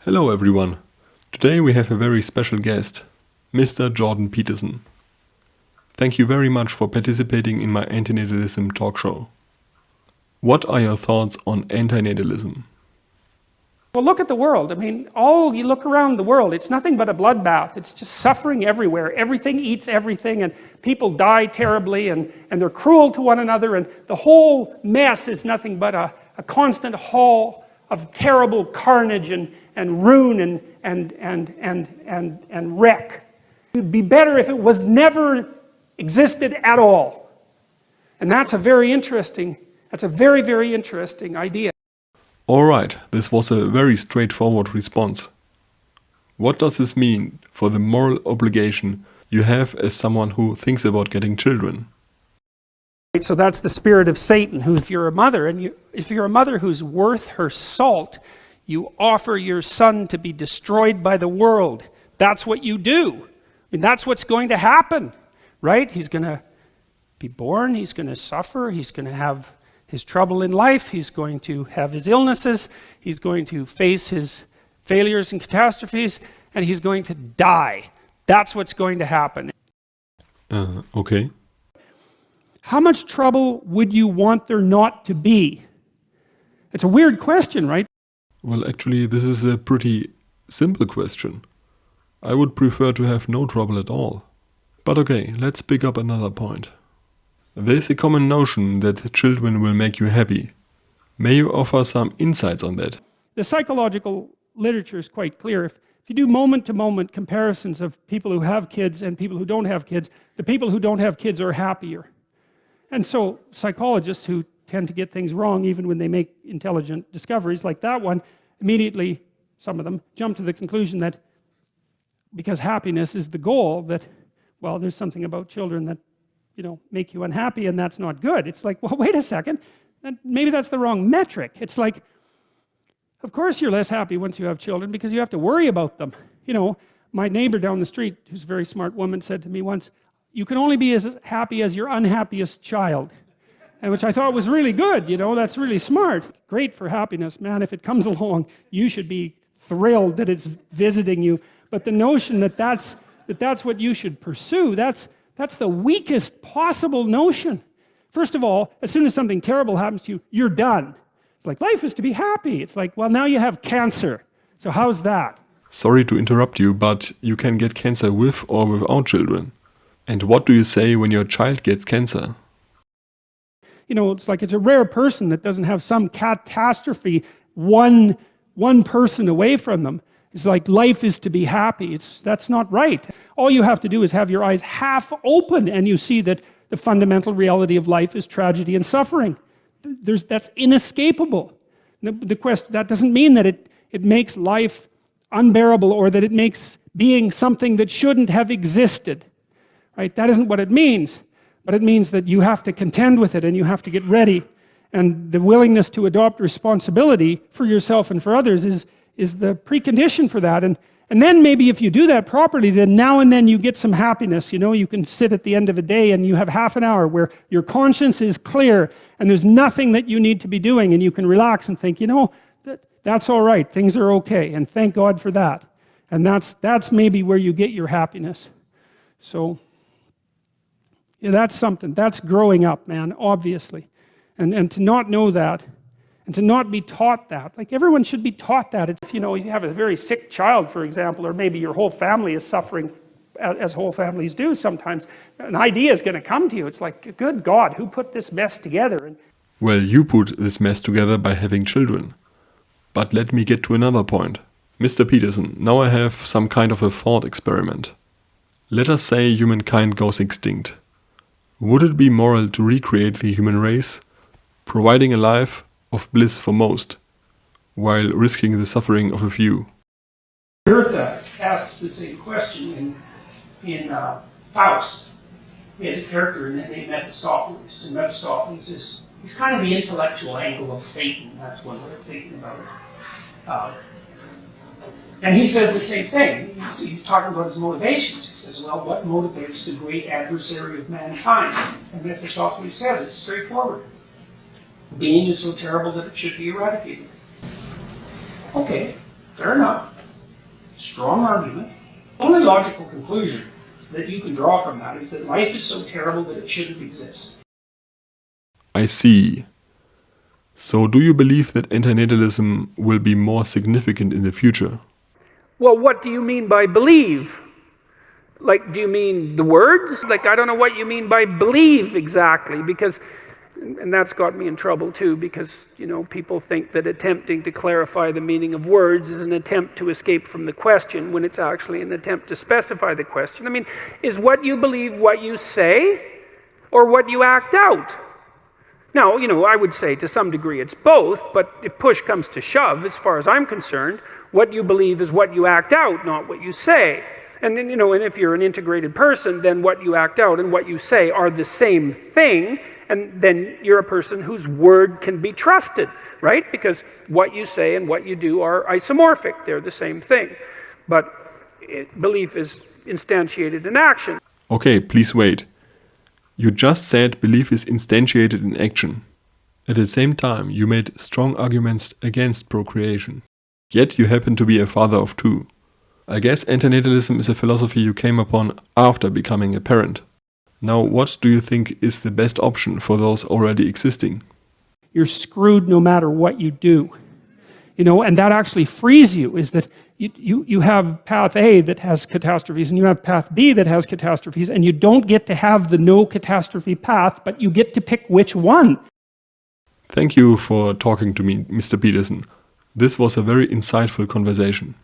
Hello everyone. Today we have a very special guest, Mr. Jordan Peterson. Thank you very much for participating in my Antinatalism talk show. What are your thoughts on antinatalism? Well, look at the world. I mean, you look around the world, it's nothing but a bloodbath. It's just suffering everywhere. Everything eats everything, and people die terribly, and they're cruel to one another, and the whole mess is nothing but a constant haul of terrible carnage and ruin and wreck. It would be better if it was never existed at all. And that's a very, very interesting idea. Alright, this was a very straightforward response. What does this mean for the moral obligation you have as someone who thinks about getting children? So that's the spirit of Satan, if you're a mother, and if you're a mother who's worth her salt, you offer your son to be destroyed by the world. That's what you do. I mean, that's what's going to happen, right? He's going to be born, he's going to suffer, he's going to have his trouble in life, he's going to have his illnesses, he's going to face his failures and catastrophes, and he's going to die. That's what's going to happen. Okay. How much trouble would you want there not to be? It's a weird question, right? Well, actually, this is a pretty simple question. I would prefer to have no trouble at all. But okay, let's pick up another point. There's a common notion that children will make you happy. May you offer some insights on that? The psychological literature is quite clear. If you do moment-to-moment comparisons of people who have kids and people who don't have kids, the people who don't have kids are happier. And so psychologists who tend to get things wrong even when they make intelligent discoveries like that one, immediately, some of them, jump to the conclusion that because happiness is the goal, that, well, there's something about children that make you unhappy, and that's not good. It's like, well, wait a second, maybe that's the wrong metric. It's like, of course you're less happy once you have children because you have to worry about them. My neighbor down the street, who's a very smart woman, said to me once, you can only be as happy as your unhappiest child. And which I thought was really good, that's really smart. Great for happiness, man, if it comes along, you should be thrilled that it's visiting you. But the notion that that's what you should pursue, that's the weakest possible notion. First of all, as soon as something terrible happens to you, you're done. It's like, life is to be happy. It's like, well, now you have cancer. So how's that? Sorry to interrupt you, but you can get cancer with or without children. And what do you say when your child gets cancer? It's like it's a rare person that doesn't have some catastrophe one person away from them. It's like life is to be happy. That's not right. All you have to do is have your eyes half open and you see that the fundamental reality of life is tragedy and suffering. That's inescapable. That doesn't mean that it makes life unbearable or that it makes being something that shouldn't have existed. Right? That isn't what it means. But it means that you have to contend with it and you have to get ready. And the willingness to adopt responsibility for yourself and for others is the precondition for that. And then maybe if you do that properly, then now and then you get some happiness. You can sit at the end of a day and you have half an hour where your conscience is clear and there's nothing that you need to be doing, and you can relax and think, that's all right, things are okay, and thank God for that. And that's maybe where you get your happiness. So that's something. That's growing up, man, obviously. And to not know that, and to not be taught that. Like, everyone should be taught that. If you have a very sick child, for example, or maybe your whole family is suffering, as whole families do sometimes, an idea is going to come to you. It's like, good God, who put this mess together? Well, you put this mess together by having children. But let me get to another point. Mr. Peterson, now I have some kind of a thought experiment. Let us say humankind goes extinct. Would it be moral to recreate the human race, providing a life of bliss for most, while risking the suffering of a few? Goethe asks the same question in Faust. He has a character named Mephistopheles, and Mephistopheles he's kind of the intellectual angle of Satan. That's one way of thinking about it. And he says the same thing. He's talking about his motivations. He says, well, what motivates the great adversary of mankind? And Mephistopheles says it's straightforward. Being is so terrible that it should be eradicated. Okay, fair enough. strong argument. The only logical conclusion that you can draw from that is that life is so terrible that it shouldn't exist. I see. So do you believe that antinatalism will be more significant in the future? Well, what do you mean by believe? Like, do you mean the words? Like, I don't know what you mean by believe exactly, because, and that's got me in trouble too, because, you know, people think that attempting to clarify the meaning of words is an attempt to escape from the question when it's actually an attempt to specify the question. I mean, is what you believe what you say or what you act out? Now, you know, I would say to some degree it's both, but if push comes to shove, as far as I'm concerned, what you believe is what you act out, not what you say. And then, you know, and if you're an integrated person, then what you act out and what you say are the same thing, and then you're a person whose word can be trusted, right? Because what you say and what you do are isomorphic, they're the same thing. But belief is instantiated in action. Okay, please wait. You just said belief is instantiated in action. At the same time, you made strong arguments against procreation. Yet you happen to be a father of two. I guess antinatalism is a philosophy you came upon after becoming a parent. Now, what do you think is the best option for those already existing? You're screwed no matter what you do. You know, and that actually frees you, is that you have path A that has catastrophes, and you have path B that has catastrophes, and you don't get to have the no catastrophe path, but you get to pick which one. Thank you for talking to me, Mr. Peterson. This was a very insightful conversation.